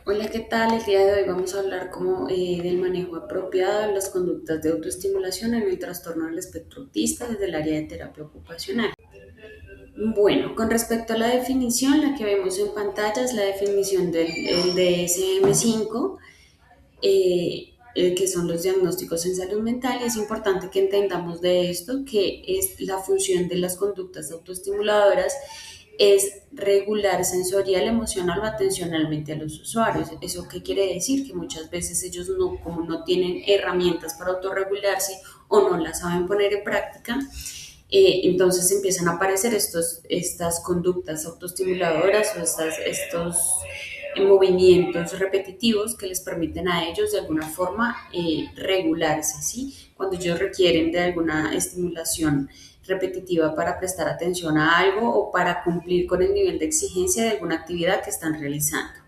Hola, ¿qué tal? El día de hoy vamos a hablar del manejo apropiado de las conductas de autoestimulación en el trastorno del espectro autista desde el área de terapia ocupacional. Bueno, con respecto a la definición, la que vemos en pantalla es la definición del el DSM-5, que son los diagnósticos en salud mental, y es importante que entendamos de esto que es la función de las conductas autoestimuladoras es regular sensorial, emocional o atencionalmente a los usuarios. ¿Eso qué quiere decir? Que muchas veces ellos no, como no tienen herramientas para autorregularse o no las saben poner en práctica, entonces empiezan a aparecer estas conductas autoestimuladoras o estos movimientos repetitivos que les permiten a ellos de alguna forma regularse, ¿sí? Cuando ellos requieren de alguna estimulación repetitiva para prestar atención a algo o para cumplir con el nivel de exigencia de alguna actividad que están realizando.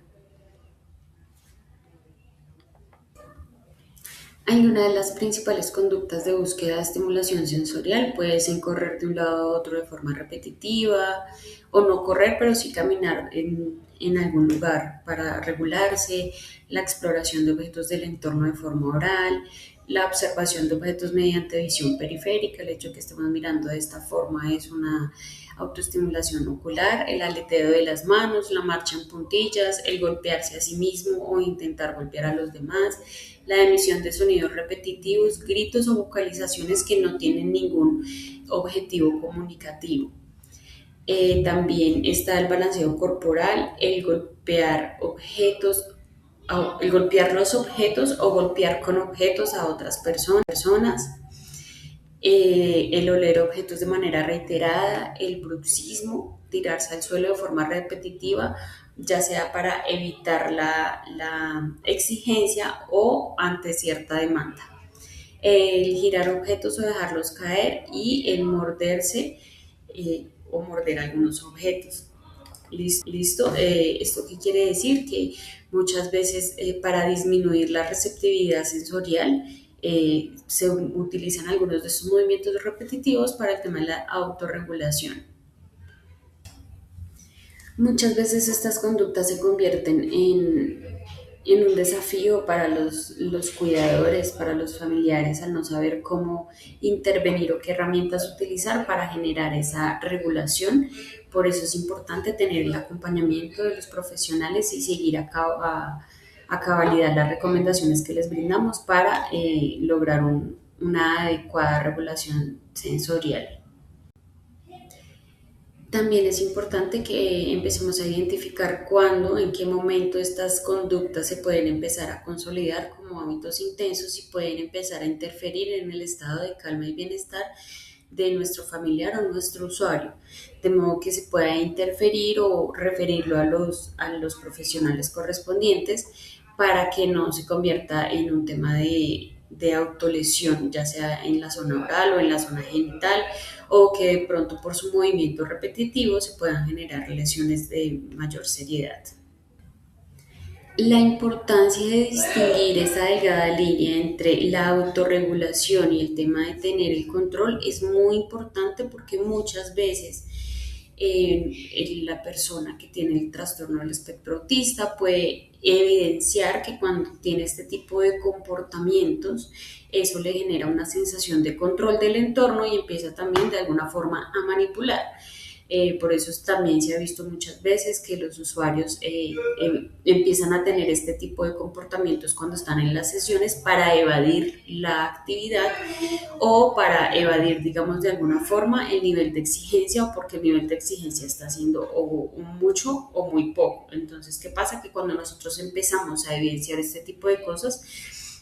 Hay una de las principales conductas de búsqueda de estimulación sensorial, puede ser correr de un lado a otro de forma repetitiva o no correr, pero sí caminar en algún lugar para regularse, la exploración de objetos del entorno de forma oral, la observación de objetos mediante visión periférica, el hecho de que estemos mirando de esta forma es una autoestimulación ocular, el aleteo de las manos, la marcha en puntillas, el golpearse a sí mismo o intentar golpear a los demás, la emisión de sonidos repetitivos, gritos o vocalizaciones que no tienen ningún objetivo comunicativo. También está el balanceo corporal, el golpear los objetos o golpear con objetos a otras personas, el oler objetos de manera reiterada, el bruxismo, tirarse al suelo de forma repetitiva, ya sea para evitar la exigencia o ante cierta demanda. El girar objetos o dejarlos caer y el morderse o morder algunos objetos. Listo. ¿Esto qué quiere decir? Que muchas veces para disminuir la receptividad sensorial se utilizan algunos de estos movimientos repetitivos para el tema de la autorregulación. Muchas veces estas conductas se convierten en un desafío para los cuidadores, para los familiares, al no saber cómo intervenir o qué herramientas utilizar para generar esa regulación. Por eso es importante tener el acompañamiento de los profesionales y seguir a cabalidad las recomendaciones que les brindamos para lograr una adecuada regulación sensorial. También es importante que empecemos a identificar cuándo, en qué momento estas conductas se pueden empezar a consolidar como hábitos intensos y pueden empezar a interferir en el estado de calma y bienestar de nuestro familiar o nuestro usuario, de modo que se pueda interferir o referirlo a los profesionales correspondientes para que no se convierta en un tema de autolesión, ya sea en la zona oral o en la zona genital, o que de pronto por su movimiento repetitivo se puedan generar lesiones de mayor seriedad. La importancia de distinguir esa delgada línea entre la autorregulación y el tema de tener el control es muy importante porque muchas veces la persona que tiene el trastorno del espectro autista puede evidenciar que cuando tiene este tipo de comportamientos, eso le genera una sensación de control del entorno y empieza también de alguna forma a manipular. Por eso también se ha visto muchas veces que los usuarios empiezan a tener este tipo de comportamientos cuando están en las sesiones para evadir la actividad o para evadir, digamos, de alguna forma el nivel de exigencia o porque el nivel de exigencia está siendo o mucho o muy poco. Entonces, ¿qué pasa? Que cuando nosotros empezamos a evidenciar este tipo de cosas,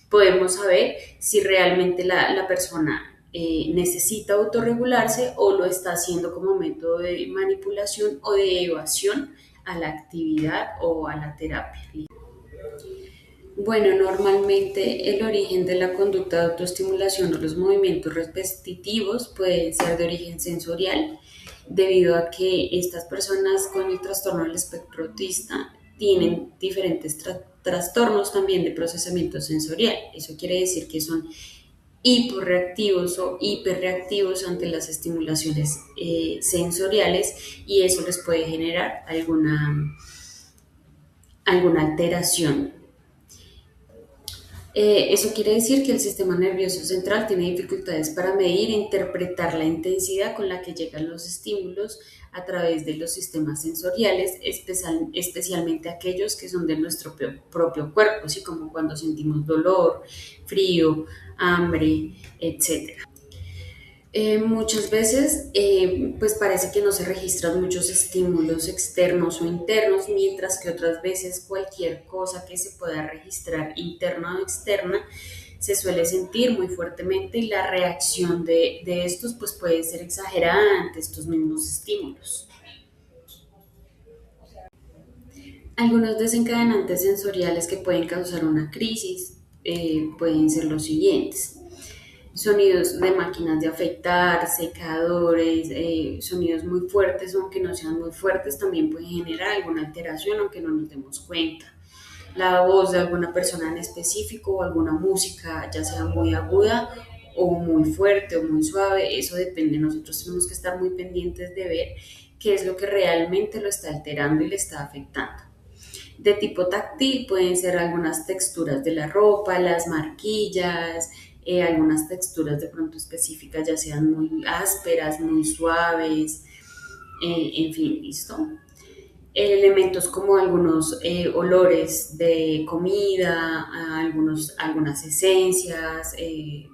podemos saber si realmente la persona necesita autorregularse o lo está haciendo como método de manipulación o de evasión a la actividad o a la terapia. Bueno, normalmente el origen de la conducta de autoestimulación o los movimientos repetitivos pueden ser de origen sensorial, debido a que estas personas con el trastorno del espectro autista tienen diferentes trastornos también de procesamiento sensorial. Eso quiere decir que son hiporreactivos o hiperreactivos ante las estimulaciones sensoriales y eso les puede generar alguna alteración. Eso quiere decir que el sistema nervioso central tiene dificultades para medir e interpretar la intensidad con la que llegan los estímulos a través de los sistemas sensoriales, especialmente aquellos que son de nuestro propio cuerpo, así como cuando sentimos dolor, frío, hambre, etc. Muchas veces, pues parece que no se registran muchos estímulos externos o internos, mientras que otras veces cualquier cosa que se pueda registrar interna o externa se suele sentir muy fuertemente y la reacción de estos pues puede ser exagerada ante estos mismos estímulos. Algunos desencadenantes sensoriales que pueden causar una crisis pueden ser los siguientes: sonidos de máquinas de afeitar, secadores, sonidos muy fuertes, aunque no sean muy fuertes, también pueden generar alguna alteración, aunque no nos demos cuenta. La voz de alguna persona en específico o alguna música, ya sea muy aguda o muy fuerte o muy suave, eso depende. Nosotros tenemos que estar muy pendientes de ver qué es lo que realmente lo está alterando y le está afectando. De tipo táctil pueden ser algunas texturas de la ropa, las marquillas, algunas texturas de pronto específicas, ya sean muy ásperas, muy suaves, en fin, listo. Elementos como algunos olores de comida, algunas esencias,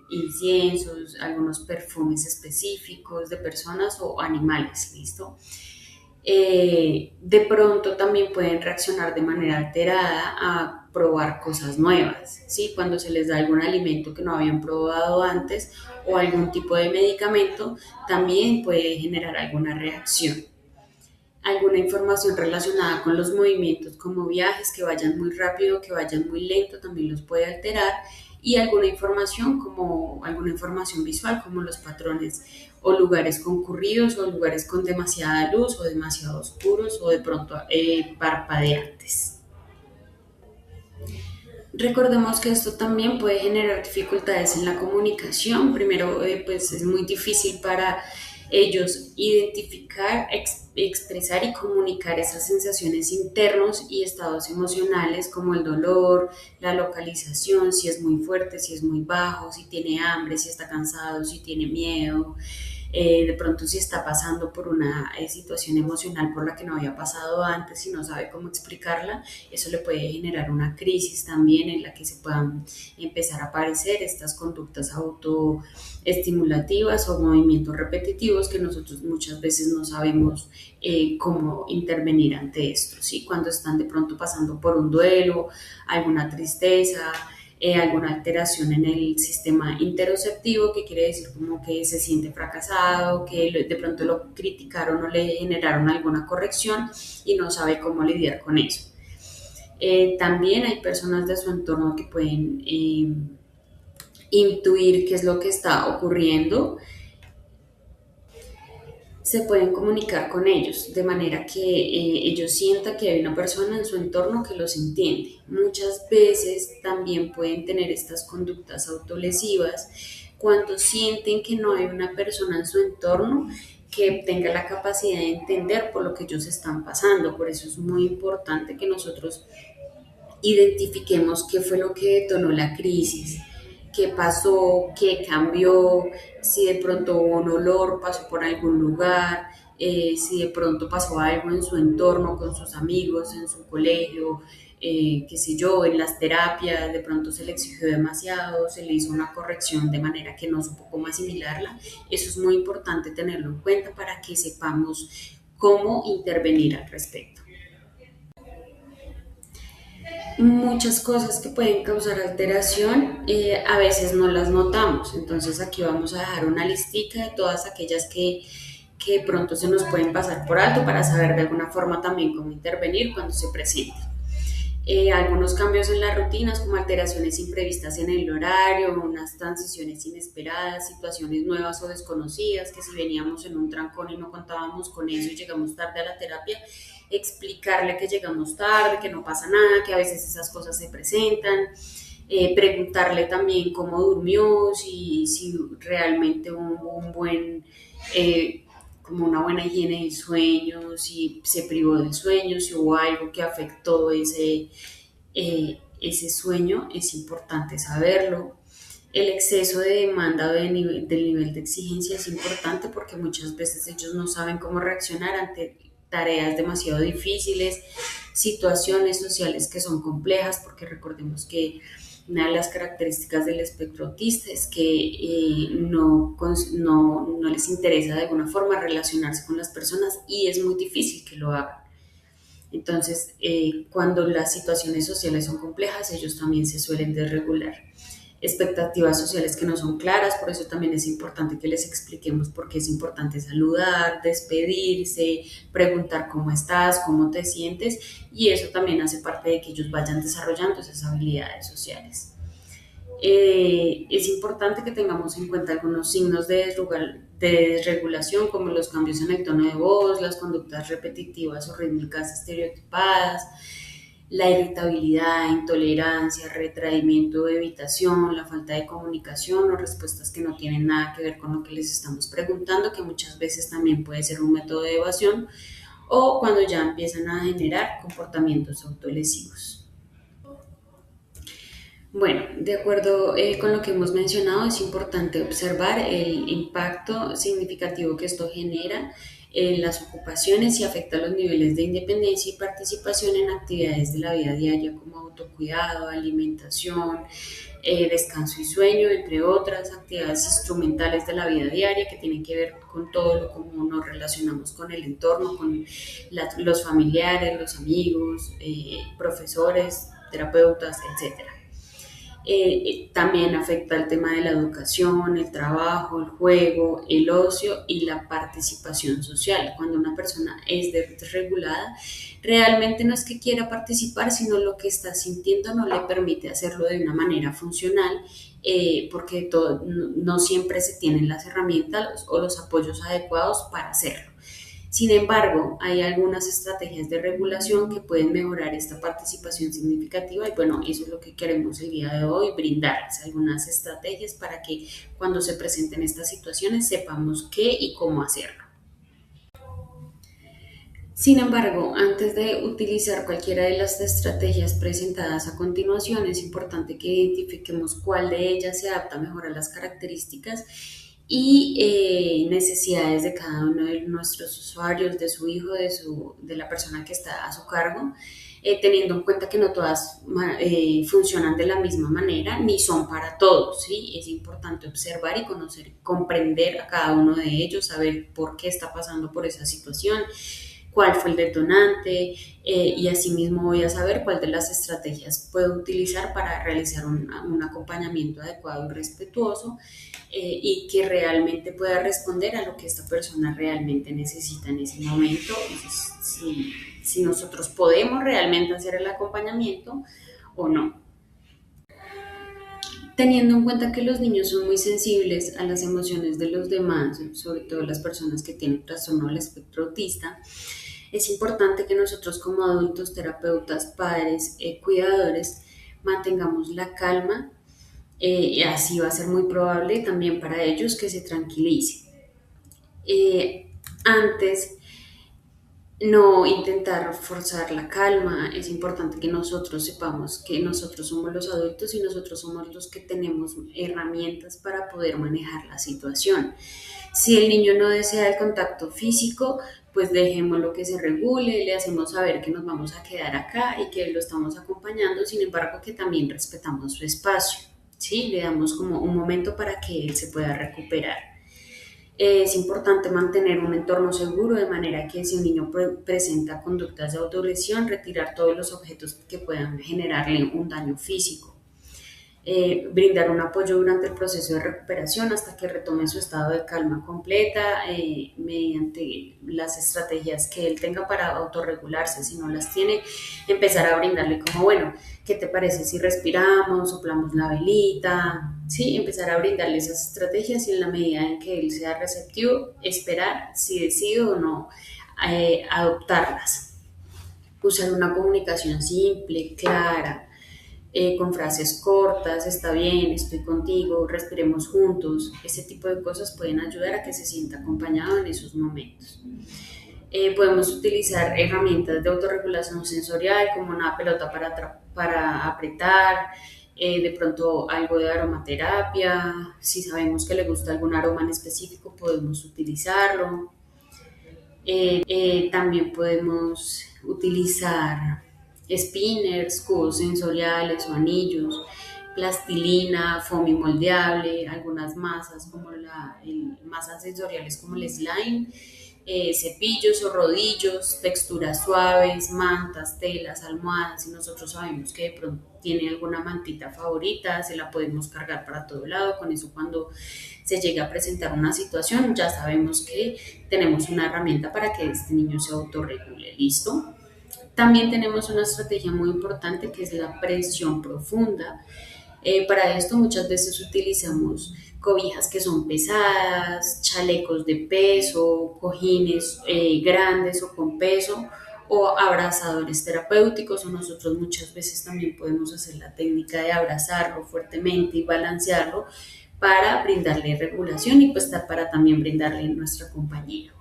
inciensos, algunos perfumes específicos de personas o animales, ¿listo? De pronto también pueden reaccionar de manera alterada a probar cosas nuevas, ¿sí? Cuando se les da algún alimento que no habían probado antes o algún tipo de medicamento, también puede generar alguna reacción. Alguna información relacionada con los movimientos como viajes que vayan muy rápido, que vayan muy lento, también los puede alterar, y alguna información visual como los patrones o lugares concurridos o lugares con demasiada luz o demasiado oscuros o de pronto parpadeantes. Recordemos que esto también puede generar dificultades en la comunicación. Primero, pues es muy difícil para ellos identificar, expresar y comunicar esas sensaciones internos y estados emocionales como el dolor, la localización, si es muy fuerte, si es muy bajo, si tiene hambre, si está cansado, si tiene miedo, de pronto si está pasando por una situación emocional por la que no había pasado antes y no sabe cómo explicarla, eso le puede generar una crisis también en la que se puedan empezar a aparecer estas conductas autoestimulativas o movimientos repetitivos que nosotros muchas veces no sabemos cómo intervenir ante esto, ¿sí? Cuando están de pronto pasando por un duelo, alguna tristeza, alguna alteración en el sistema interoceptivo, que quiere decir como que se siente fracasado, que de pronto lo criticaron o le generaron alguna corrección y no sabe cómo lidiar con eso. También hay personas de su entorno que pueden intuir qué es lo que está ocurriendo, se pueden comunicar con ellos de manera que ellos sientan que hay una persona en su entorno que los entiende. Muchas veces también pueden tener estas conductas autolesivas cuando sienten que no hay una persona en su entorno que tenga la capacidad de entender por lo que ellos están pasando. Por eso es muy importante que nosotros identifiquemos qué fue lo que detonó la crisis, qué pasó, qué cambió, si de pronto hubo un olor, pasó por algún lugar, si de pronto pasó algo en su entorno, con sus amigos, en su colegio, qué sé yo, en las terapias, de pronto se le exigió demasiado, se le hizo una corrección de manera que no supo cómo asimilarla. Eso es muy importante tenerlo en cuenta para que sepamos cómo intervenir al respecto. Muchas cosas que pueden causar alteración, a veces no las notamos. Entonces aquí vamos a dejar una listica de todas aquellas que pronto se nos pueden pasar por alto para saber de alguna forma también cómo intervenir cuando se presenten. Algunos cambios en las rutinas, como alteraciones imprevistas en el horario, unas transiciones inesperadas, situaciones nuevas o desconocidas, que si veníamos en un trancón y no contábamos con eso y llegamos tarde a la terapia, explicarle que llegamos tarde, que no pasa nada, que a veces esas cosas se presentan, preguntarle también cómo durmió, si realmente hubo un buen como una buena higiene del sueño, si se privó del sueño, si hubo algo que afectó ese sueño, es importante saberlo. El exceso de demanda del nivel de exigencia es importante porque muchas veces ellos no saben cómo reaccionar ante tareas demasiado difíciles, situaciones sociales que son complejas, porque recordemos que una de las características del espectro autista es que no les interesa de alguna forma relacionarse con las personas y es muy difícil que lo hagan. Entonces, cuando las situaciones sociales son complejas, ellos también se suelen desregular. Expectativas sociales que no son claras, por eso también es importante que les expliquemos por qué es importante saludar, despedirse, preguntar cómo estás, cómo te sientes, y eso también hace parte de que ellos vayan desarrollando esas habilidades sociales. Es importante que tengamos en cuenta algunos signos de desregulación, como los cambios en el tono de voz, las conductas repetitivas o rítmicas estereotipadas, la irritabilidad, intolerancia, retraimiento, evitación, la falta de comunicación o respuestas que no tienen nada que ver con lo que les estamos preguntando, que muchas veces también puede ser un método de evasión, o cuando ya empiezan a generar comportamientos autolesivos. Bueno, de acuerdo con lo que hemos mencionado, es importante observar el impacto significativo que esto genera en las ocupaciones y afecta los niveles de independencia y participación en actividades de la vida diaria como autocuidado, alimentación, descanso y sueño, entre otras actividades instrumentales de la vida diaria que tienen que ver con todo lo como nos relacionamos con el entorno, con los familiares, los amigos, profesores, terapeutas, etcétera. También afecta el tema de la educación, el trabajo, el juego, el ocio y la participación social. Cuando una persona es desregulada, realmente no es que quiera participar, sino lo que está sintiendo no le permite hacerlo de una manera funcional, porque no siempre se tienen las herramientas o los apoyos adecuados para hacerlo. Sin embargo, hay algunas estrategias de regulación que pueden mejorar esta participación significativa y bueno, eso es lo que queremos el día de hoy, brindarles algunas estrategias para que cuando se presenten estas situaciones sepamos qué y cómo hacerlo. Sin embargo, antes de utilizar cualquiera de las estrategias presentadas a continuación, es importante que identifiquemos cuál de ellas se adapta mejor a las características y necesidades de cada uno de nuestros usuarios, de su hijo, de la persona que está a su cargo, teniendo en cuenta que no todas funcionan de la misma manera ni son para todos, ¿sí? Es importante observar y conocer, comprender a cada uno de ellos, saber por qué está pasando por esa situación, cuál fue el detonante y asimismo voy a saber cuál de las estrategias puedo utilizar para realizar un acompañamiento adecuado y respetuoso y que realmente pueda responder a lo que esta persona realmente necesita en ese momento. Si nosotros podemos realmente hacer el acompañamiento o no. Teniendo en cuenta que los niños son muy sensibles a las emociones de los demás, sobre todo las personas que tienen trastorno del espectro autista, es importante que nosotros como adultos, terapeutas, padres, cuidadores, mantengamos la calma y así va a ser muy probable también para ellos que se tranquilicen. Antes no intentar forzar la calma, es importante que nosotros sepamos que nosotros somos los adultos y nosotros somos los que tenemos herramientas para poder manejar la situación. Si el niño no desea el contacto físico, pues dejémoslo que se regule, le hacemos saber que nos vamos a quedar acá y que lo estamos acompañando, sin embargo que también respetamos su espacio, ¿sí? Le damos como un momento para que él se pueda recuperar. Es importante mantener un entorno seguro de manera que si un niño presenta conductas de autolesión, retirar todos los objetos que puedan generarle un daño físico. Brindar un apoyo durante el proceso de recuperación hasta que retome su estado de calma completa mediante las estrategias que él tenga para autorregularse. Si no las tiene, empezar a brindarle como, bueno, ¿qué te parece si respiramos, soplamos la velita? Sí, empezar a brindarle esas estrategias y en la medida en que él sea receptivo, esperar si decide o no adoptarlas. Usar una comunicación simple, clara, con frases cortas, está bien, estoy contigo, respiremos juntos. Ese tipo de cosas pueden ayudar a que se sienta acompañado en esos momentos. Podemos utilizar herramientas de autorregulación sensorial como una pelota para apretar, de pronto algo de aromaterapia. Si sabemos que le gusta algún aroma en específico, podemos utilizarlo. También podemos utilizar spinners, cubos sensoriales o anillos, plastilina, foamy moldeable, algunas masas como masas sensoriales como el slime, cepillos o rodillos, texturas suaves, mantas, telas, almohadas. Si nosotros sabemos que de pronto tiene alguna mantita favorita, se la podemos cargar para todo lado. Con eso, cuando se llegue a presentar una situación, ya sabemos que tenemos una herramienta para que este niño se autorregule. ¿Listo? También tenemos una estrategia muy importante que es la presión profunda. Para esto muchas veces utilizamos cobijas que son pesadas, chalecos de peso, cojines grandes o con peso, o abrazadores terapéuticos, o nosotros muchas veces también podemos hacer la técnica de abrazarlo fuertemente y balancearlo para brindarle regulación y pues para también brindarle nuestra compañía.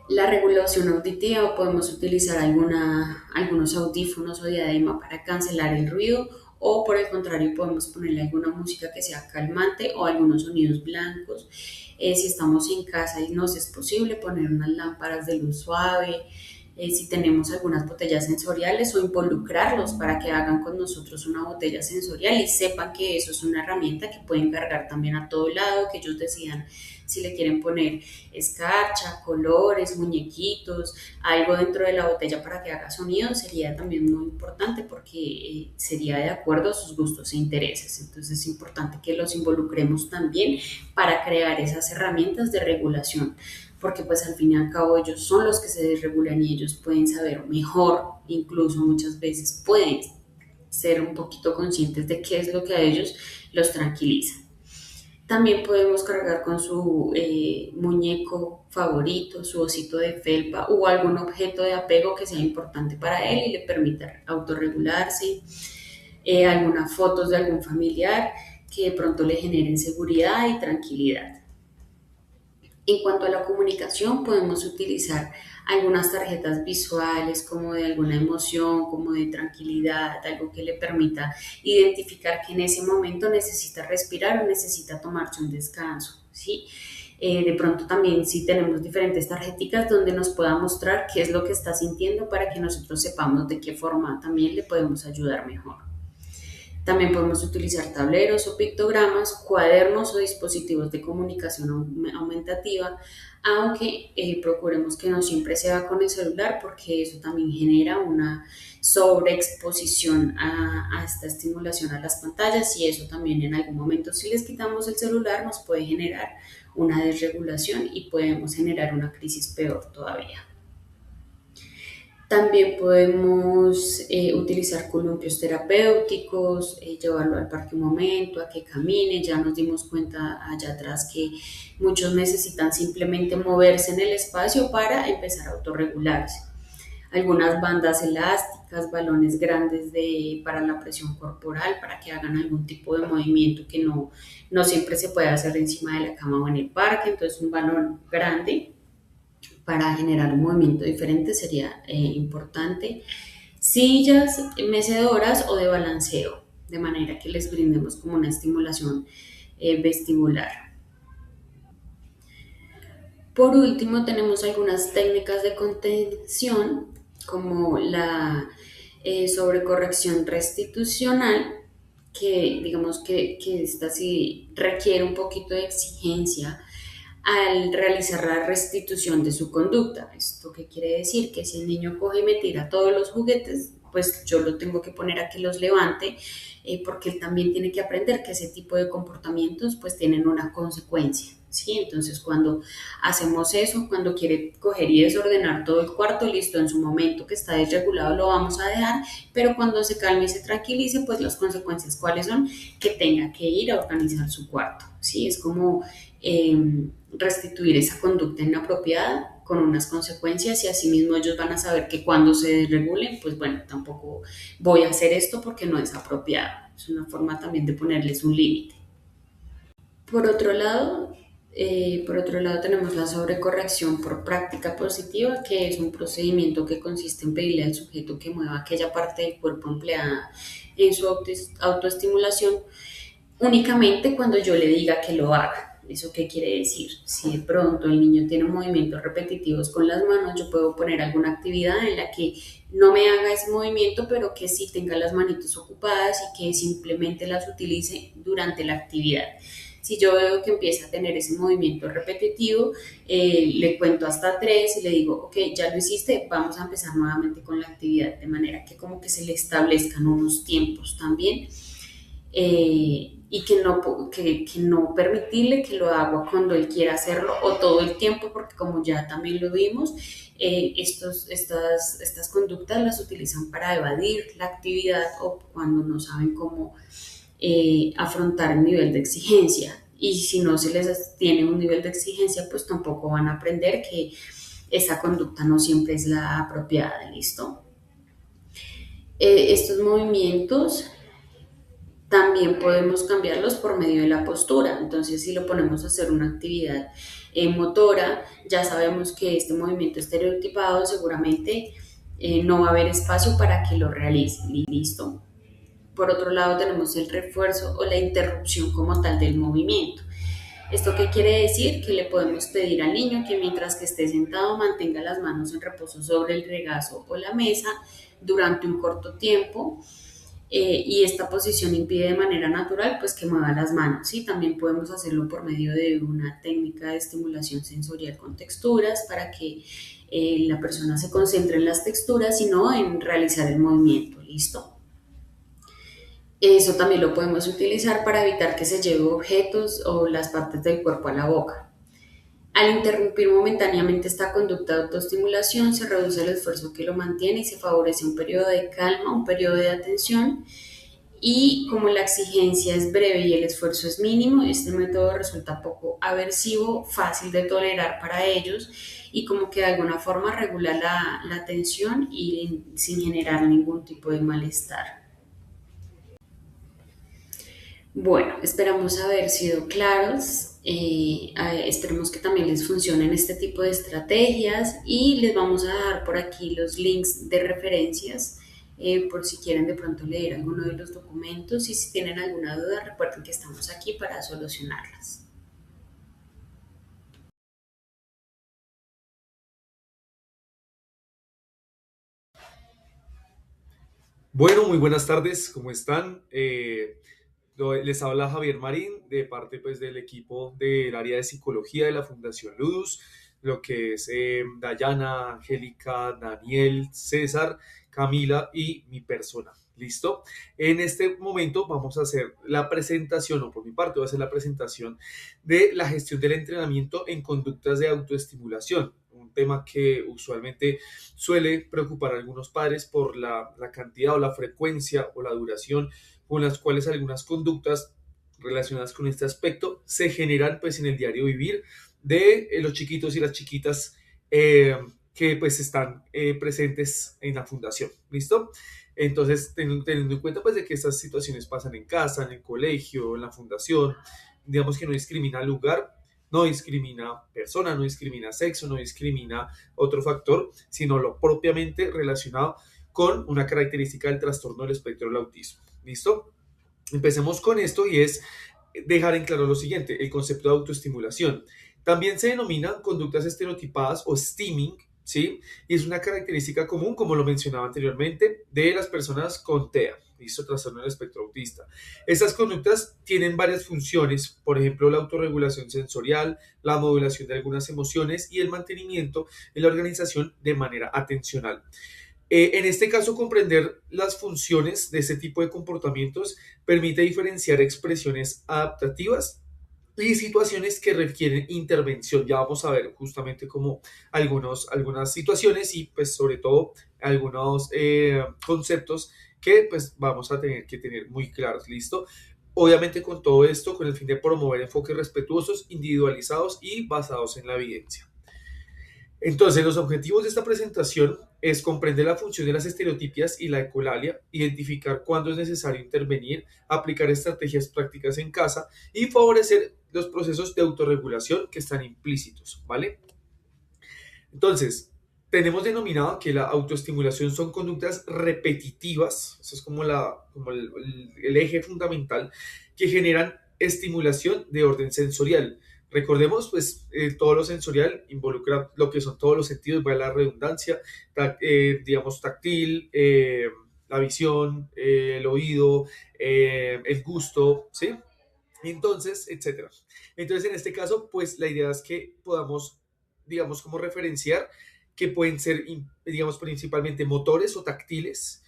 La regulación auditiva, podemos utilizar algunos audífonos o diadema para cancelar el ruido, o por el contrario podemos ponerle alguna música que sea calmante o algunos sonidos blancos. Si estamos en casa y nos es posible poner unas lámparas de luz suave, si tenemos algunas botellas sensoriales, o involucrarlos para que hagan con nosotros una botella sensorial y sepan que eso es una herramienta que pueden cargar también a todo lado, que ellos decidan si le quieren poner escarcha, colores, muñequitos, algo dentro de la botella para que haga sonido. Sería también muy importante porque sería de acuerdo a sus gustos e intereses. Entonces es importante que los involucremos también para crear esas herramientas de regulación, porque pues al fin y al cabo ellos son los que se desregulan y ellos pueden saber mejor, incluso muchas veces pueden ser un poquito conscientes de qué es lo que a ellos los tranquiliza. También podemos cargar con su muñeco favorito, su osito de felpa o algún objeto de apego que sea importante para él y le permita autorregularse, algunas fotos de algún familiar que de pronto le generen seguridad y tranquilidad. En cuanto a la comunicación, podemos utilizar algunas tarjetas visuales como de alguna emoción, como de tranquilidad, algo que le permita identificar que en ese momento necesita respirar o necesita tomarse un descanso, ¿sí? De pronto también si tenemos diferentes tarjeticas donde nos pueda mostrar qué es lo que está sintiendo para que nosotros sepamos de qué forma también le podemos ayudar mejor. También podemos utilizar tableros o pictogramas, cuadernos o dispositivos de comunicación aumentativa, aunque procuremos que no siempre sea con el celular, porque eso también genera una sobreexposición a esta estimulación a las pantallas, y eso también en algún momento, si les quitamos el celular, nos puede generar una desregulación y podemos generar una crisis peor todavía. También podemos utilizar columpios terapéuticos, llevarlo al parque un momento, a que camine. Ya nos dimos cuenta allá atrás que muchos necesitan simplemente moverse en el espacio para empezar a autorregularse. Algunas bandas elásticas, balones grandes para la presión corporal, para que hagan algún tipo de movimiento que no siempre se puede hacer encima de la cama o en el parque. Entonces un balón grande para generar un movimiento diferente sería importante. Sillas mecedoras o de balanceo, de manera que les brindemos como una estimulación vestibular. Por último, tenemos algunas técnicas de contención como la sobrecorrección restitucional, que digamos que esta sí requiere un poquito de exigencia al realizar la restitución de su conducta. ¿Esto qué quiere decir? Que si el niño coge y me tira todos los juguetes, pues yo lo tengo que poner a que los levante, porque él también tiene que aprender que ese tipo de comportamientos pues tienen una consecuencia, ¿sí? Entonces cuando hacemos eso, cuando quiere coger y desordenar todo el cuarto, listo, en su momento que está desregulado lo vamos a dejar, pero cuando se calme y se tranquilice, pues las consecuencias, ¿cuáles son? Que tenga que ir a organizar su cuarto, ¿sí? Es como restituir esa conducta inapropiada con unas consecuencias y asimismo ellos van a saber que cuando se desregulen, pues bueno, tampoco voy a hacer esto porque no es apropiado. Es una forma también de ponerles un límite. Por otro lado, tenemos la sobrecorrección por práctica positiva, que es un procedimiento que consiste en pedirle al sujeto que mueva aquella parte del cuerpo empleada en su autoestimulación únicamente cuando yo le diga que lo haga. ¿Eso qué quiere decir? Si de pronto el niño tiene movimientos repetitivos con las manos, yo puedo poner alguna actividad en la que no me haga ese movimiento, pero que sí tenga las manitos ocupadas y que simplemente las utilice durante la actividad. Si yo veo que empieza a tener ese movimiento repetitivo, le cuento hasta 3 y le digo, ok, ya lo hiciste, vamos a empezar nuevamente con la actividad, de manera que como que se le establezcan unos tiempos también. Y que no permitirle que lo haga cuando él quiera hacerlo o todo el tiempo, porque como ya también lo vimos, estas conductas las utilizan para evadir la actividad o cuando no saben cómo afrontar el nivel de exigencia. Y si no se les tiene un nivel de exigencia, pues tampoco van a aprender que esa conducta no siempre es la apropiada, ¿listo? Estos movimientos también podemos cambiarlos por medio de la postura. Entonces, si lo ponemos a hacer una actividad motora, ya sabemos que este movimiento estereotipado seguramente no va a haber espacio para que lo realice. ¿Listo? Por otro lado, tenemos el refuerzo o la interrupción como tal del movimiento. ¿Esto qué quiere decir? Que le podemos pedir al niño que mientras que esté sentado mantenga las manos en reposo sobre el regazo o la mesa durante un corto tiempo. Y esta posición impide de manera natural pues que mueva las manos, ¿sí? También podemos hacerlo por medio de una técnica de estimulación sensorial con texturas para que la persona se concentre en las texturas y no en realizar el movimiento, ¿listo? Eso también lo podemos utilizar para evitar que se lleve objetos o las partes del cuerpo a la boca. Al interrumpir momentáneamente esta conducta de autoestimulación, se reduce el esfuerzo que lo mantiene y se favorece un periodo de calma, un periodo de atención. Y como la exigencia es breve y el esfuerzo es mínimo, este método resulta poco aversivo, fácil de tolerar para ellos y como que de alguna forma regula la tensión y sin generar ningún tipo de malestar. Bueno, esperamos haber sido claros. Esperemos que también les funcionen este tipo de estrategias y les vamos a dejar por aquí los links de referencias por si quieren de pronto leer alguno de los documentos y si tienen alguna duda recuerden que estamos aquí para solucionarlas. Bueno, muy buenas tardes, ¿cómo están? Les habla Javier Marín de parte pues del equipo del área de psicología de la Fundación Ludus, lo que es Dayana, Angélica, Daniel, César, Camila y mi persona. ¿Listo? En este momento vamos a hacer la presentación, o por mi parte voy a hacer la presentación de la gestión del entrenamiento en conductas de autoestimulación, un tema que usualmente suele preocupar a algunos padres por la cantidad o la frecuencia o la duración con las cuales algunas conductas relacionadas con este aspecto se generan pues en el diario vivir de los chiquitos y las chiquitas que pues están presentes en la fundación, ¿listo? Entonces, teniendo en cuenta pues de que estas situaciones pasan en casa, en el colegio, en la fundación, digamos que no discrimina lugar, no discrimina persona, no discrimina sexo, no discrimina otro factor, sino lo propiamente relacionado con una característica del trastorno del espectro del autismo. ¿Listo? Empecemos con esto y es dejar en claro lo siguiente, el concepto de autoestimulación. También se denominan conductas estereotipadas o stimming, ¿sí? Y es una característica común, como lo mencionaba anteriormente, de las personas con TEA, ¿listo? Trastorno del espectro autista. Estas conductas tienen varias funciones, por ejemplo, la autorregulación sensorial, la modulación de algunas emociones y el mantenimiento en la organización de manera atencional. En este caso, comprender las funciones de este tipo de comportamientos permite diferenciar expresiones adaptativas y situaciones que requieren intervención. Ya vamos a ver justamente como algunas situaciones y pues sobre todo algunos conceptos que pues vamos a tener que tener muy claros. ¿Listo? Obviamente con todo esto, con el fin de promover enfoques respetuosos, individualizados y basados en la evidencia. Entonces, los objetivos de esta presentación es comprender la función de las estereotipias y la ecolalia, identificar cuándo es necesario intervenir, aplicar estrategias prácticas en casa y favorecer los procesos de autorregulación que están implícitos, ¿vale? Entonces, tenemos denominado que la autoestimulación son conductas repetitivas, eso es como, el eje fundamental, que generan estimulación de orden sensorial. Recordemos, pues, todo lo sensorial involucra lo que son todos los sentidos, vaya la redundancia, digamos, táctil, la visión, el oído, el gusto, ¿sí? Entonces, etcétera. Entonces, en este caso, pues la idea es que podamos, digamos, como referenciar que pueden ser, digamos, principalmente motores o táctiles,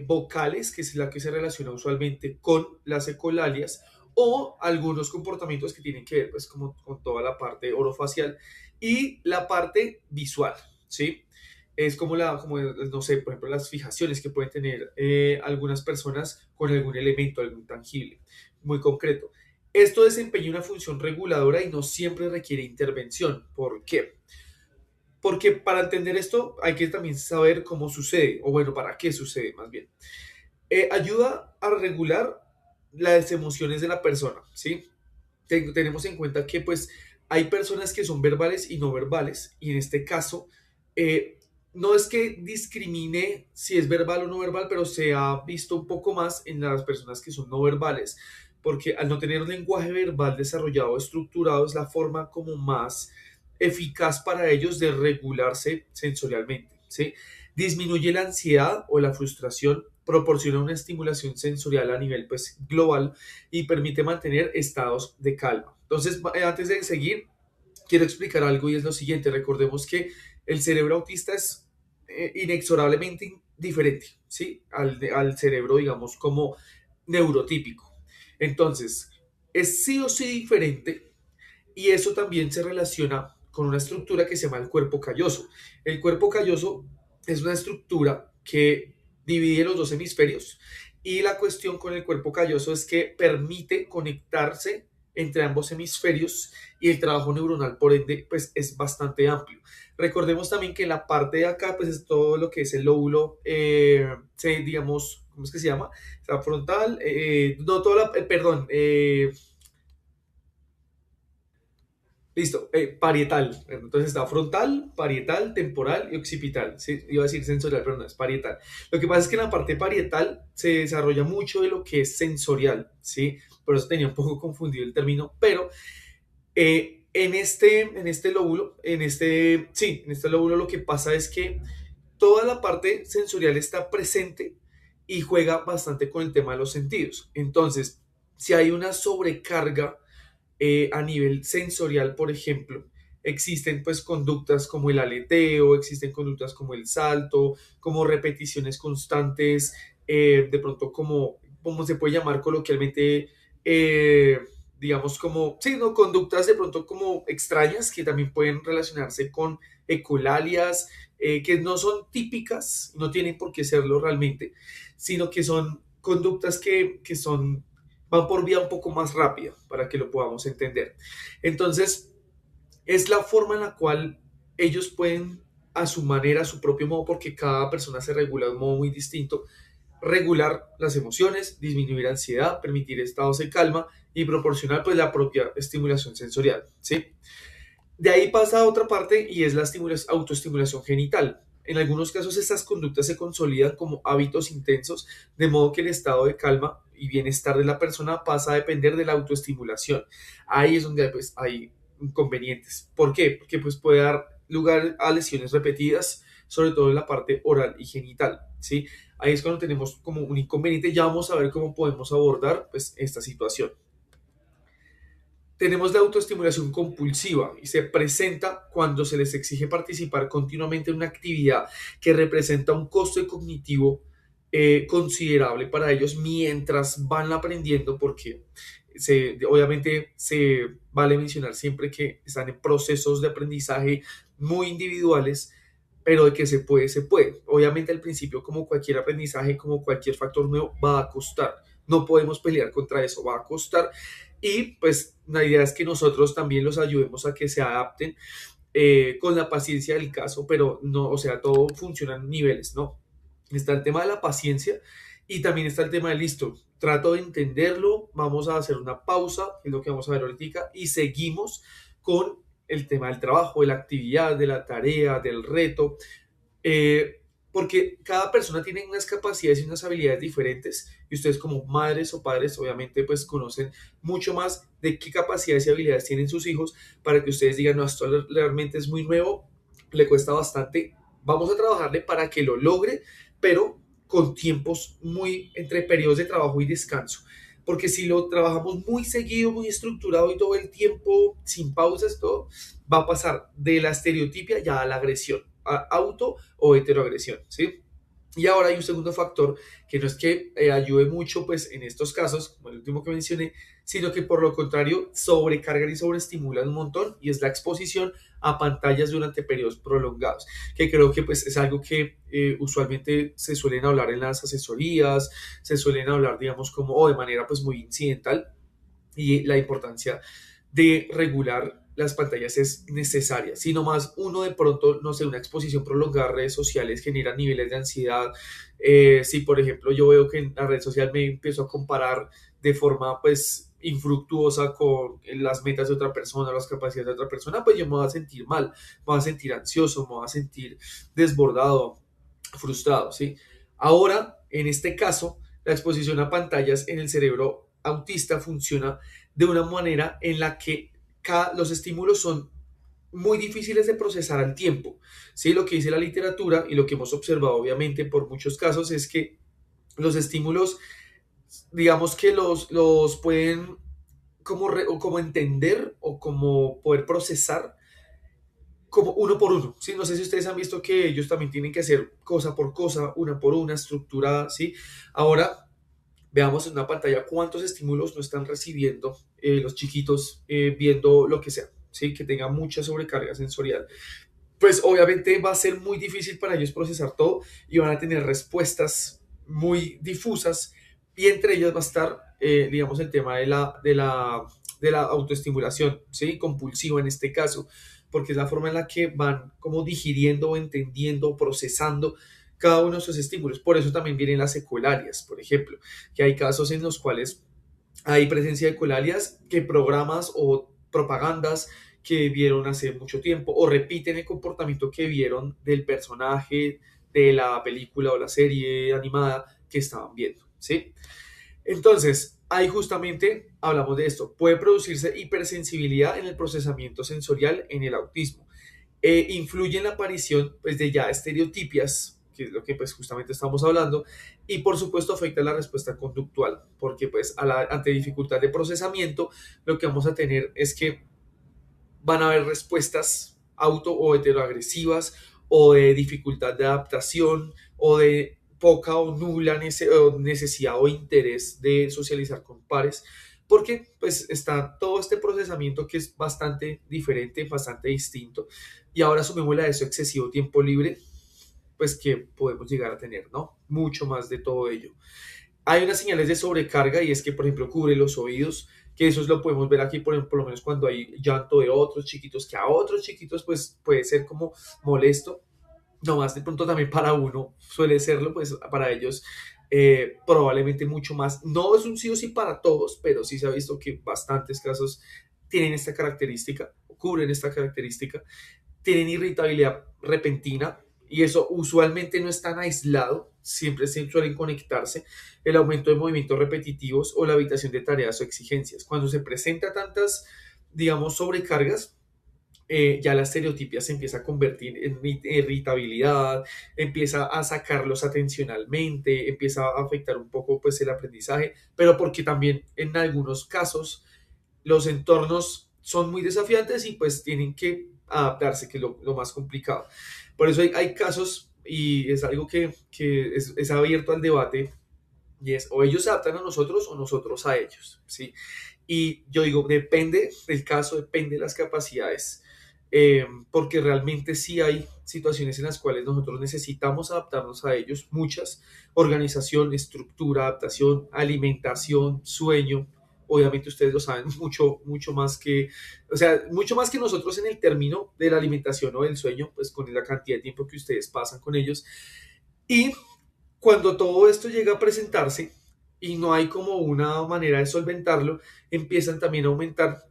vocales, que es la que se relaciona usualmente con las ecolalias, o algunos comportamientos que tienen que ver, pues, como con toda la parte orofacial y la parte visual, ¿sí? Es como como, no sé, por ejemplo, las fijaciones que pueden tener algunas personas con algún elemento, algún tangible muy concreto. Esto desempeña una función reguladora y no siempre requiere intervención. ¿Por qué? Porque para entender esto hay que también saber cómo sucede, o bueno, para qué sucede más bien. Ayuda a regular las emociones de la persona, ¿sí? Tenemos en cuenta que pues hay personas que son verbales y no verbales, y en este caso, eh, no es que discrimine si es verbal o no verbal, pero se ha visto un poco más en las personas que son no verbales, porque al no tener un lenguaje verbal desarrollado, estructurado, es la forma como más eficaz para ellos de regularse sensorialmente, ¿sí? Disminuye la ansiedad o la frustración, proporciona una estimulación sensorial a nivel pues global y permite mantener estados de calma. Entonces, antes de seguir, quiero explicar algo y es lo siguiente. Recordemos que el cerebro autista es inexorablemente diferente, ¿sí? Al cerebro, digamos, como neurotípico. Entonces, es sí o sí diferente y eso también se relaciona con una estructura que se llama el cuerpo calloso. El cuerpo calloso es una estructura que divide los dos hemisferios y la cuestión con el cuerpo calloso es que permite conectarse entre ambos hemisferios y el trabajo neuronal, por ende, pues es bastante amplio. Recordemos también que en la parte de acá, pues es todo lo que es el lóbulo, digamos, ¿cómo es que se llama? O sea, frontal, no, toda la, perdón, listo, parietal. Entonces está frontal, parietal, temporal y occipital. Sí, iba a decir sensorial, pero no es parietal. Lo que pasa es que en la parte parietal se desarrolla mucho de lo que es sensorial, ¿sí? Por eso tenía un poco confundido el término, pero en este lóbulo, sí, en este lóbulo lo que pasa es que toda la parte sensorial está presente y juega bastante con el tema de los sentidos. Entonces, si hay una sobrecarga a nivel sensorial, por ejemplo, existen pues conductas como el aleteo, existen conductas como el salto, como repeticiones constantes, de pronto como se puede llamar coloquialmente, eh, digamos como, sí, no, conductas de pronto como extrañas que también pueden relacionarse con ecolalias, que no son típicas, no tienen por qué serlo realmente, sino que son conductas que son van por vía un poco más rápida para que lo podamos entender. Entonces, es la forma en la cual ellos pueden, a su manera, a su propio modo, porque cada persona se regula de un modo muy distinto, regular las emociones, disminuir ansiedad, permitir estados de calma y proporcionar pues la propia estimulación sensorial, ¿sí? De ahí pasa a otra parte y es la autoestimulación genital. En algunos casos estas conductas se consolidan como hábitos intensos, de modo que el estado de calma y bienestar de la persona pasa a depender de la autoestimulación. Ahí es donde pues, hay inconvenientes. ¿Por qué? Porque pues, puede dar lugar a lesiones repetidas, sobre todo en la parte oral y genital, ¿sí? Ahí es cuando tenemos como un inconveniente. Ya vamos a ver cómo podemos abordar pues, esta situación. Tenemos la autoestimulación compulsiva y se presenta cuando se les exige participar continuamente en una actividad que representa un coste cognitivo considerable para ellos mientras van aprendiendo, porque obviamente se vale mencionar siempre que están en procesos de aprendizaje muy individuales, pero de que se puede, se puede. Obviamente al principio, como cualquier aprendizaje, como cualquier factor nuevo, va a costar. No podemos pelear contra eso, va a costar y pues la idea es que nosotros también los ayudemos a que se adapten con la paciencia del caso, pero no, o sea, todo funciona en niveles, ¿no? Está el tema de la paciencia y también está el tema de listo. Trato de entenderlo, vamos a hacer una pausa, que es lo que vamos a ver ahorita, y seguimos con el tema del trabajo, de la actividad, de la tarea, del reto, eh, porque cada persona tiene unas capacidades y unas habilidades diferentes y ustedes como madres o padres obviamente pues conocen mucho más de qué capacidades y habilidades tienen sus hijos para que ustedes digan, no, esto realmente es muy nuevo, le cuesta bastante, vamos a trabajarle para que lo logre, pero con tiempos muy entre periodos de trabajo y descanso. Porque si lo trabajamos muy seguido, muy estructurado y todo el tiempo, sin pausas, todo, va a pasar de la estereotipia ya a la agresión, a auto o heteroagresión, ¿sí? Y ahora hay un segundo factor que no es que ayude mucho pues en estos casos, como el último que mencioné, sino que por lo contrario sobrecargan y sobreestimulan un montón y es la exposición a pantallas durante periodos prolongados, que creo que pues es algo que usualmente se suelen hablar en las asesorías, se suelen hablar digamos como o de manera pues muy incidental y la importancia de regular las pantallas es necesaria. Si nomás uno de pronto, no sé, una exposición prolongada a redes sociales genera niveles de ansiedad, si por ejemplo yo veo que en la red social me empiezo a comparar de forma pues infructuosa con las metas de otra persona, las capacidades de otra persona, pues yo me voy a sentir mal, me voy a sentir ansioso, me voy a sentir desbordado, frustrado, ¿sí? Ahora, en este caso, la exposición a pantallas en el cerebro autista funciona de una manera en la que los estímulos son muy difíciles de procesar al tiempo. ¿Sí? Lo que dice la literatura y lo que hemos observado obviamente por muchos casos es que los estímulos, digamos que los pueden como, o como entender o como poder procesar como uno por uno, ¿sí? No sé si ustedes han visto que ellos también tienen que hacer cosa por cosa, una por una, estructurada, ¿sí? Ahora, veamos en una pantalla cuántos estímulos no están recibiendo los chiquitos viendo lo que sea, ¿sí? Que tenga mucha sobrecarga sensorial. Pues obviamente va a ser muy difícil para ellos procesar todo y van a tener respuestas muy difusas y entre ellas va a estar, digamos, el tema de la autoestimulación, ¿sí? Compulsiva en este caso, porque es la forma en la que van como digiriendo, entendiendo, procesando cada uno de esos estímulos. Por eso también vienen las ecolalias, por ejemplo, que hay casos en los cuales hay presencia de ecolalias que programas o propagandas que vieron hace mucho tiempo o repiten el comportamiento que vieron del personaje de la película o la serie animada que estaban viendo, ¿sí? Entonces, ahí justamente hablamos de esto. Puede producirse hipersensibilidad en el procesamiento sensorial en el autismo. Influye en la aparición pues, de ya estereotipias, que es lo que pues justamente estamos hablando, y por supuesto afecta la respuesta conductual, porque pues ante dificultad de procesamiento, lo que vamos a tener es que van a haber respuestas auto o heteroagresivas o de dificultad de adaptación o de poca o nula necesidad o interés de socializar con pares, porque pues está todo este procesamiento que es bastante diferente, bastante distinto, y ahora sumémosle a eso excesivo tiempo libre, pues que podemos llegar a tener, ¿no? Mucho más de todo ello. Hay unas señales de sobrecarga y es que, por ejemplo, cubre los oídos, que eso lo podemos ver aquí, por lo menos cuando hay llanto de otros chiquitos, que a otros chiquitos pues puede ser como molesto, no más de pronto también para uno suele serlo, pues para ellos probablemente mucho más. No es un sí o sí para todos, pero sí se ha visto que bastantes casos tienen esta característica, cubren esta característica, tienen irritabilidad repentina y eso usualmente no es tan aislado, siempre se suelen conectarse, el aumento de movimientos repetitivos o la evitación de tareas o exigencias. Cuando se presenta tantas, digamos, sobrecargas, ya la estereotipia se empieza a convertir en irritabilidad, empieza a sacarlos atencionalmente, empieza a afectar un poco pues el aprendizaje, pero porque también en algunos casos los entornos son muy desafiantes y pues tienen que adaptarse, que es lo más complicado. Por eso hay casos y es algo que es abierto al debate y es o ellos se adaptan a nosotros o nosotros a ellos, ¿sí? Y yo digo, depende del caso, depende de las capacidades, porque realmente sí hay situaciones en las cuales nosotros necesitamos adaptarnos a ellos, muchas, organización, estructura, adaptación, alimentación, sueño, obviamente ustedes lo saben mucho más que, o sea, mucho más que nosotros en el término de la alimentación o del sueño, pues con la cantidad de tiempo que ustedes pasan con ellos. Y cuando todo esto llega a presentarse y no hay como una manera de solventarlo, empiezan también a aumentar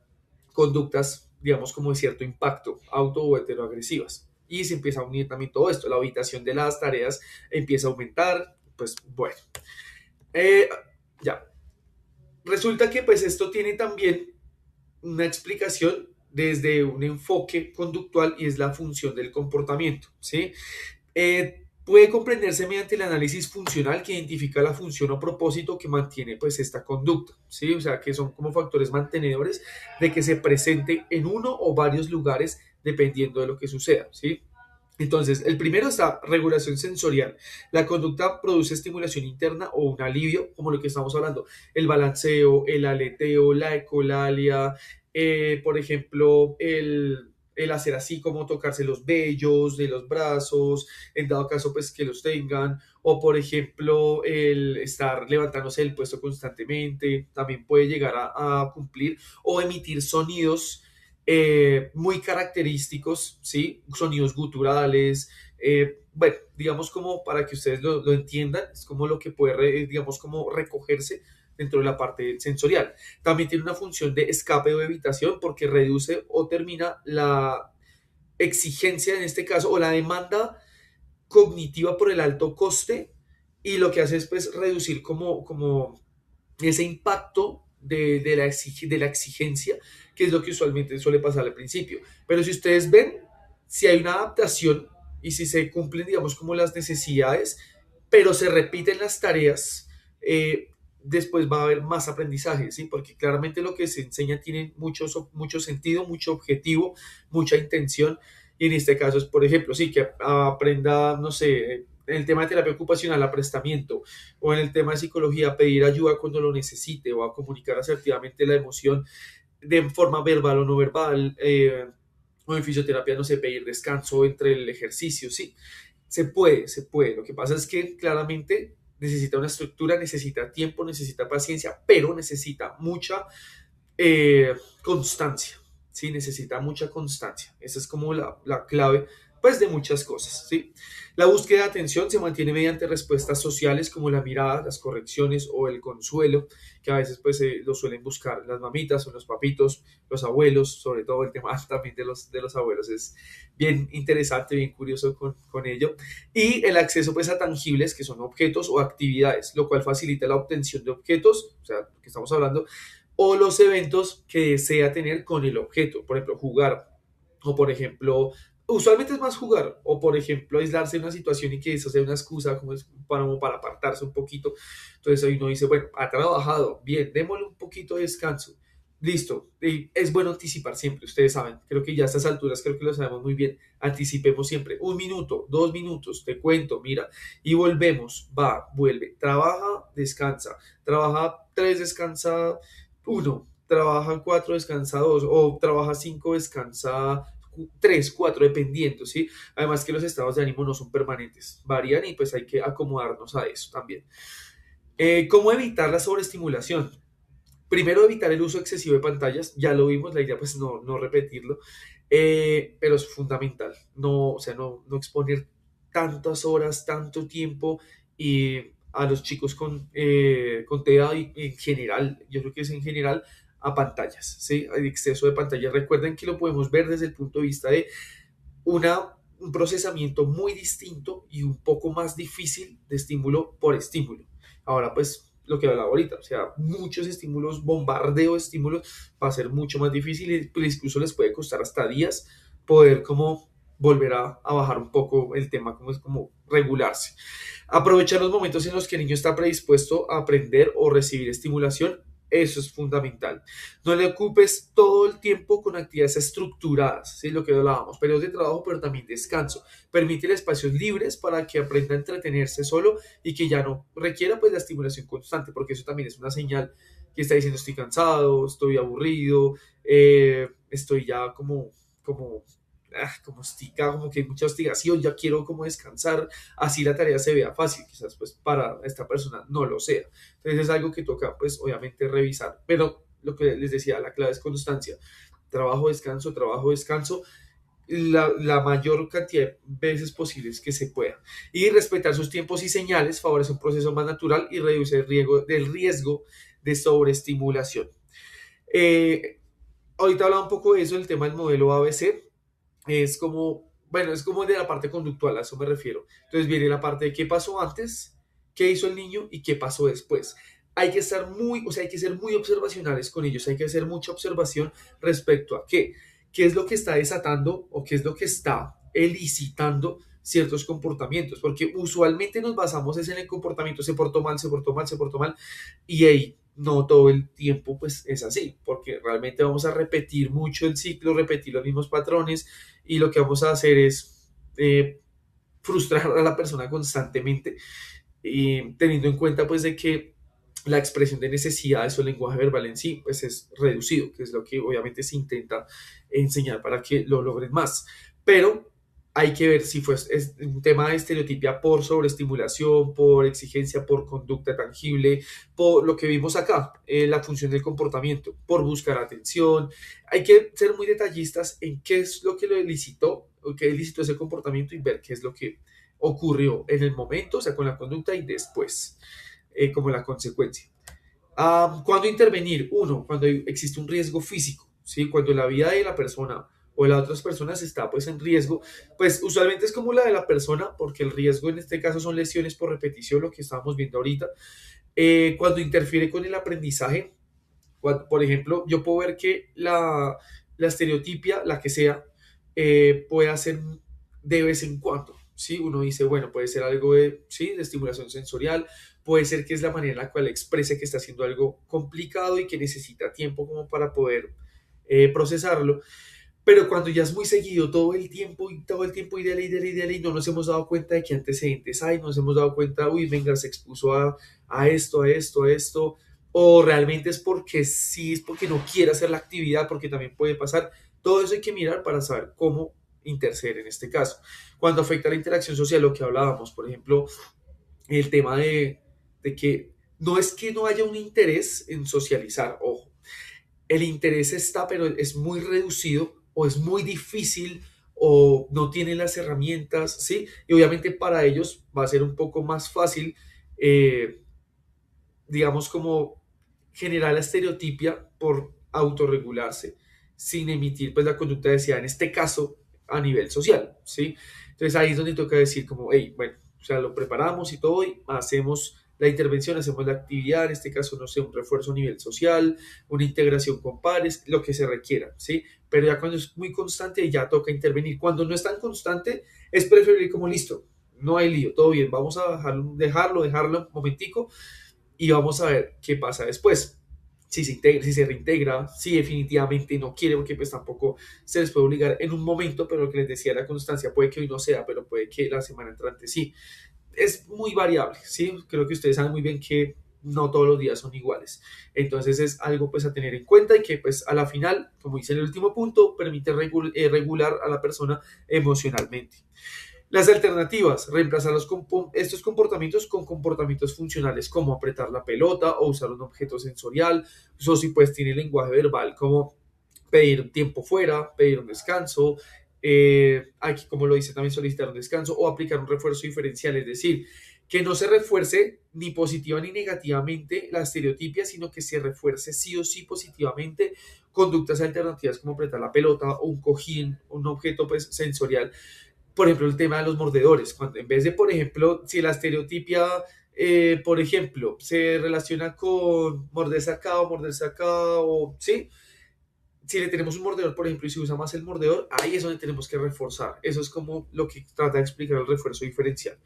conductas, digamos, como de cierto impacto, auto o heteroagresivas. Y se empieza a unir también todo esto, la habitación de las tareas empieza a aumentar, pues bueno, eh, ya. Resulta que pues esto tiene también una explicación desde un enfoque conductual y es la función del comportamiento, ¿sí? Puede comprenderse mediante el análisis funcional que identifica la función o propósito que mantiene pues esta conducta, ¿sí? O sea, que son como factores mantenedores de que se presente en uno o varios lugares dependiendo de lo que suceda, ¿sí? Entonces, el primero está regulación sensorial. La conducta produce estimulación interna o un alivio, como lo que estamos hablando, el balanceo, el aleteo, la ecolalia, por ejemplo, el hacer así como tocarse los vellos de los brazos, en dado caso pues que los tengan, o por ejemplo el estar levantándose del puesto constantemente, también puede llegar a cumplir o emitir sonidos muy característicos, ¿sí? Sonidos guturales, bueno, digamos como para que ustedes lo entiendan, es como lo que puede, digamos, como recogerse dentro de la parte sensorial. También tiene una función de escape o evitación porque reduce o termina la exigencia en este caso o la demanda cognitiva por el alto coste y lo que hace es pues reducir como ese impacto de la exigencia, que es lo que usualmente suele pasar al principio. Pero si ustedes ven, si hay una adaptación y si se cumplen, digamos, como las necesidades, pero se repiten las tareas, después va a haber más aprendizaje, ¿sí? Porque claramente lo que se enseña tiene mucho sentido, mucho objetivo, mucha intención. Y en este caso es, por ejemplo, sí, que aprenda, no sé, en el tema de terapia ocupacional, aprestamiento, o en el tema de psicología, pedir ayuda cuando lo necesite o a comunicar asertivamente la emoción de forma verbal o no verbal, o en fisioterapia, no sé, pedir descanso entre el ejercicio, sí, se puede. Lo que pasa es que claramente necesita una estructura, necesita tiempo, necesita paciencia, pero necesita mucha constancia, ¿sí? Necesita mucha constancia. Esa es como la clave, pues, de muchas cosas, ¿sí? La búsqueda de atención se mantiene mediante respuestas sociales como la mirada, las correcciones o el consuelo, que a veces, pues, lo suelen buscar las mamitas o los papitos, los abuelos, sobre todo el tema también de los abuelos es bien interesante, bien curioso con ello. Y el acceso, pues, a tangibles, que son objetos o actividades, lo cual facilita la obtención de objetos, o sea, que estamos hablando, o los eventos que desea tener con el objeto. Por ejemplo, jugar, o por ejemplo, usualmente es más jugar, o por ejemplo, aislarse de una situación y que eso sea una excusa como es para apartarse un poquito. Entonces ahí uno dice, bueno, ha trabajado, bien, démosle un poquito de descanso. Listo, y es bueno anticipar siempre, ustedes saben, creo que ya a estas alturas creo que lo sabemos muy bien, anticipemos siempre, un minuto, 2 minutos, te cuento, mira, y volvemos, va, vuelve, trabaja, descansa, trabaja tres, descansa uno, trabaja cuatro, descansa dos, o trabaja cinco, descansa tres, cuatro, dependiendo, ¿sí? Además que los estados de ánimo no son permanentes, varían y pues hay que acomodarnos a eso también. ¿Cómo evitar la sobreestimulación? Primero, evitar el uso excesivo de pantallas, ya lo vimos, la idea pues no repetirlo, pero es fundamental, no, o sea, no exponer tantas horas, tanto tiempo y a los chicos con TEA y en general, yo creo que es en general, a pantallas, ¿sí? Hay exceso de pantallas. Recuerden que lo podemos ver desde el punto de vista de un procesamiento muy distinto y un poco más difícil de estímulo por estímulo. Ahora, pues, lo que hablaba ahorita, o sea, muchos estímulos, bombardeo de estímulos, va a ser mucho más difícil y pues, incluso les puede costar hasta días poder como volver a bajar un poco el tema, como es como regularse. Aprovechar los momentos en los que el niño está predispuesto a aprender o recibir estimulación, eso es fundamental. No le ocupes todo el tiempo con actividades estructuradas, ¿sí? Lo que hablábamos, periodos de trabajo, pero también descanso. Permite espacios libres para que aprenda a entretenerse solo y que ya no requiera pues la estimulación constante, porque eso también es una señal que está diciendo estoy cansado, estoy aburrido, estoy ya como hostigado, como que hay mucha hostigación, ya quiero como descansar, así la tarea se vea fácil, quizás pues para esta persona no lo sea. Entonces es algo que toca pues obviamente revisar, pero lo que les decía, la clave es constancia. Trabajo, descanso, trabajo, descanso, la mayor cantidad de veces posibles que se pueda. Y respetar sus tiempos y señales favorece un proceso más natural y reduce el riesgo de sobreestimulación. Eh, Ahorita hablaba un poco de eso, el tema del modelo ABC. Es como, bueno, es como de la parte conductual, a eso me refiero. Entonces viene la parte de qué pasó antes, qué hizo el niño y qué pasó después. Hay que estar muy, o sea, hay que ser muy observacionales con ellos, hay que hacer mucha observación respecto a qué es lo que está desatando o qué es lo que está elicitando ciertos comportamientos, porque usualmente nos basamos es en el comportamiento, se portó mal, se portó mal, se portó mal, y ahí no todo el tiempo pues es así, porque realmente vamos a repetir mucho el ciclo, repetir los mismos patrones, y lo que vamos a hacer es frustrar a la persona constantemente, y teniendo en cuenta pues de que la expresión de necesidades o el lenguaje verbal en sí pues es reducido, que es lo que obviamente se intenta enseñar para que lo logren más. Pero hay que ver si fue es un tema de estereotipia por sobreestimulación, por exigencia, por conducta tangible, por lo que vimos acá, la función del comportamiento, por buscar atención. Hay que ser muy detallistas en qué es lo que lo elicitó, o qué elicitó ese comportamiento y ver qué es lo que ocurrió en el momento, o sea, con la conducta y después, como la consecuencia. ¿Cuándo intervenir? Uno, cuando existe un riesgo físico, ¿sí? Cuando la vida de la persona o de las otras personas está pues en riesgo, pues usualmente es como la de la persona, porque el riesgo en este caso son lesiones por repetición, lo que estábamos viendo ahorita. Cuando interfiere con el aprendizaje, cuando, por ejemplo, yo puedo ver que la estereotipia, la que sea, puede hacer de vez en cuando, ¿sí? Uno dice, bueno, puede ser algo de, ¿sí? De estimulación sensorial, puede ser que es la manera en la cual exprese que está haciendo algo complicado y que necesita tiempo como para poder procesarlo, pero cuando ya es muy seguido todo el tiempo, y dele, y no nos hemos dado cuenta de qué antecedentes hay, no nos hemos dado cuenta, uy, venga, se expuso a esto, a esto, a esto, o realmente es porque sí, es porque no quiere hacer la actividad, porque también puede pasar. Todo eso hay que mirar para saber cómo interceder en este caso. Cuando afecta la interacción social, lo que hablábamos, por ejemplo, el tema de que no haya un interés en socializar, ojo, el interés está, pero es muy reducido o es muy difícil o no tienen las herramientas, ¿sí? Y obviamente para ellos va a ser un poco más fácil, eh, digamos, como generar la estereotipia por autorregularse sin emitir pues la conducta deseada, en este caso a nivel social, ¿sí? Entonces ahí es donde toca decir como, hey, bueno, o sea, lo preparamos y todo y hacemos la intervención, hacemos la actividad, en este caso, no sé, un refuerzo a nivel social, una integración con pares, lo que se requiera, ¿sí? Pero ya cuando es muy constante, ya toca intervenir. Cuando no es tan constante, es preferible como listo, no hay lío, todo bien, vamos a dejarlo un momentico y vamos a ver qué pasa después. Si se integra, si se reintegra, si definitivamente no quiere, porque pues tampoco se les puede obligar en un momento, pero lo que les decía, la constancia puede que hoy no sea, pero puede que la semana entrante sí. Es muy variable, ¿sí? Creo que ustedes saben muy bien que no todos los días son iguales. Entonces es algo pues a tener en cuenta y que pues a la final, como dice en el último punto, permite regular a la persona emocionalmente. Las alternativas, reemplazar estos comportamientos con comportamientos funcionales como apretar la pelota o usar un objeto sensorial. Eso sí, pues tiene lenguaje verbal como pedir un tiempo fuera, pedir un descanso, aquí como lo dice también solicitar un descanso o aplicar un refuerzo diferencial, es decir, que no se refuerce ni positiva ni negativamente la estereotipia, sino que se refuerce sí o sí positivamente conductas alternativas como apretar la pelota o un cojín, un objeto pues sensorial. Por ejemplo, el tema de los mordedores, cuando en vez de, por ejemplo, si la estereotipia, por ejemplo, se relaciona con morderse acá, o sí, si le tenemos un mordedor, por ejemplo, y se usa más el mordedor, ahí es donde tenemos que reforzar. Eso es como lo que trata de explicar el refuerzo diferencial.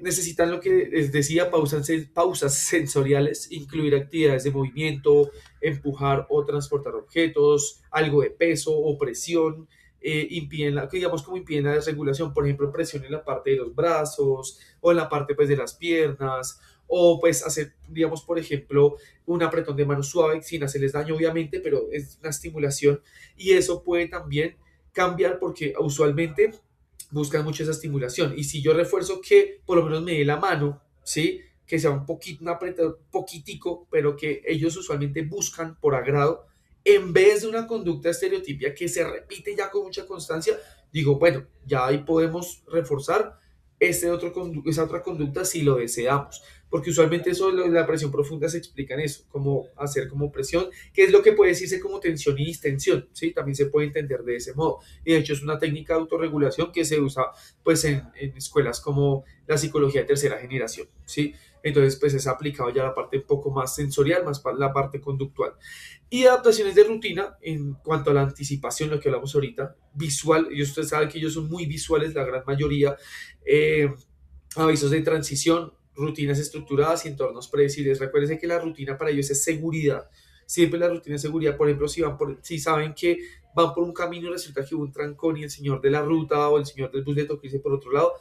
Necesitan lo que les decía, pausas sensoriales, incluir actividades de movimiento, empujar o transportar objetos, algo de peso o presión, impiden digamos como impiden la desregulación, por ejemplo, presión en la parte de los brazos o en la parte pues de las piernas, o pues hacer, digamos, por ejemplo, un apretón de mano suave sin hacerles daño, obviamente, pero es una estimulación y eso puede también cambiar porque usualmente buscan mucho esa estimulación. Y si yo refuerzo que por lo menos me dé la mano, ¿sí? que sea un apretador poquitico, pero que ellos usualmente buscan por agrado, en vez de una conducta estereotipia que se repite ya con mucha constancia, digo, bueno, ya ahí podemos reforzar esa otra conducta si lo deseamos, porque usualmente eso, la presión profunda se explica en eso, como hacer como presión, que es lo que puede decirse como tensión y distensión, ¿sí? También se puede entender de ese modo, y de hecho es una técnica de autorregulación que se usa pues en escuelas como la psicología de tercera generación, ¿sí? Entonces pues es aplicado ya la parte un poco más sensorial, más la parte conductual. Y adaptaciones de rutina en cuanto a la anticipación, lo que hablamos ahorita, visual, y ustedes saben que ellos son muy visuales, la gran mayoría, eh, avisos de transición, rutinas estructuradas y entornos predecibles. Recuerden que la rutina para ellos es seguridad. Siempre la rutina es seguridad. Por ejemplo, si saben que van por un camino y resulta que hubo un trancón y el señor de la ruta o el señor del bus le tocó irse por otro lado,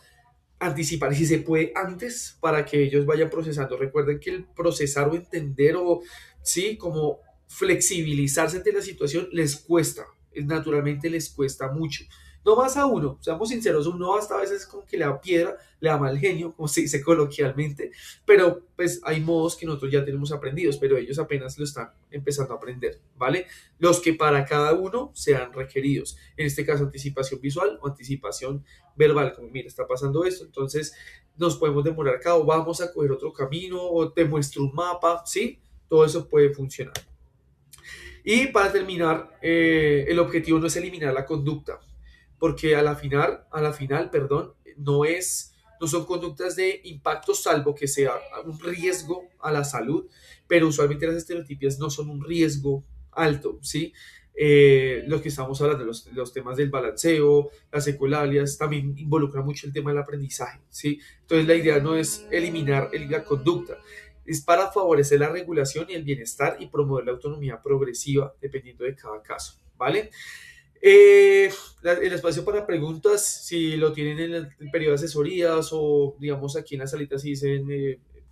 anticipar si se puede antes para que ellos vayan procesando. Recuerden que el procesar o entender o, sí, como flexibilizarse ante la situación les cuesta, naturalmente les cuesta mucho. No más a uno, seamos sinceros, uno hasta a veces como que le da piedra, le da mal genio, como se dice coloquialmente, pero pues hay modos que nosotros ya tenemos aprendidos, pero ellos apenas lo están empezando a aprender, ¿vale? Los que para cada uno sean requeridos, en este caso anticipación visual o anticipación verbal, como mira, está pasando esto, entonces nos podemos demorar acá o vamos a coger otro camino o te muestro un mapa, ¿sí? Todo eso puede funcionar. Y para terminar, el objetivo no es eliminar la conducta, porque a la final, perdón, no son conductas de impacto salvo que sea un riesgo a la salud, pero usualmente las estereotipias no son un riesgo alto, ¿sí? Los que estamos hablando, los temas del balanceo, las ecolalias, también involucra mucho el tema del aprendizaje, ¿sí? Entonces la idea no es eliminar la conducta, es para favorecer la regulación y el bienestar y promover la autonomía progresiva dependiendo de cada caso, ¿vale? Eh, el espacio para preguntas, si lo tienen en el periodo de asesorías o digamos aquí en las salitas si dicen,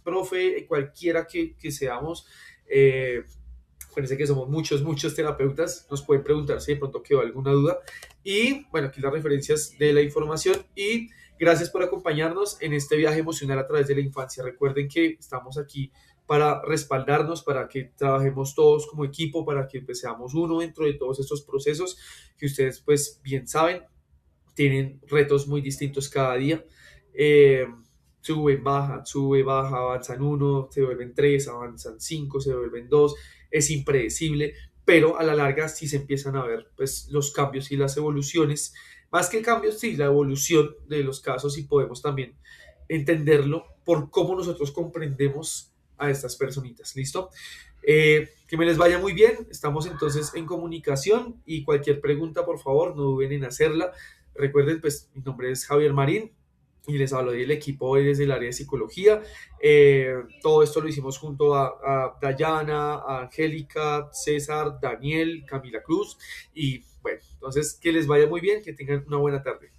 profe, cualquiera que seamos, acuérdense que somos muchos terapeutas, nos pueden preguntar si de pronto quedó alguna duda. Y bueno, aquí las referencias de la información y gracias por acompañarnos en este viaje emocional a través de la infancia. Recuerden que estamos aquí para respaldarnos, para que trabajemos todos como equipo, para que pues, seamos uno dentro de todos estos procesos que ustedes pues bien saben, tienen retos muy distintos cada día. Eh, sube, baja, avanzan uno, se vuelven tres, avanzan cinco, se vuelven dos, es impredecible, pero a la larga sí se empiezan a ver pues, los cambios y las evoluciones, más que cambios, sí, la evolución de los casos y podemos también entenderlo por cómo nosotros comprendemos a estas personitas, ¿listo? Que me les vaya muy bien, estamos entonces en comunicación y cualquier pregunta, por favor, no duden en hacerla. Recuerden, pues mi nombre es Javier Marín y les hablo del equipo desde el área de psicología. Todo esto lo hicimos junto a Dayana, a Angélica, César, Daniel, Camila Cruz y bueno, entonces que les vaya muy bien, que tengan una buena tarde.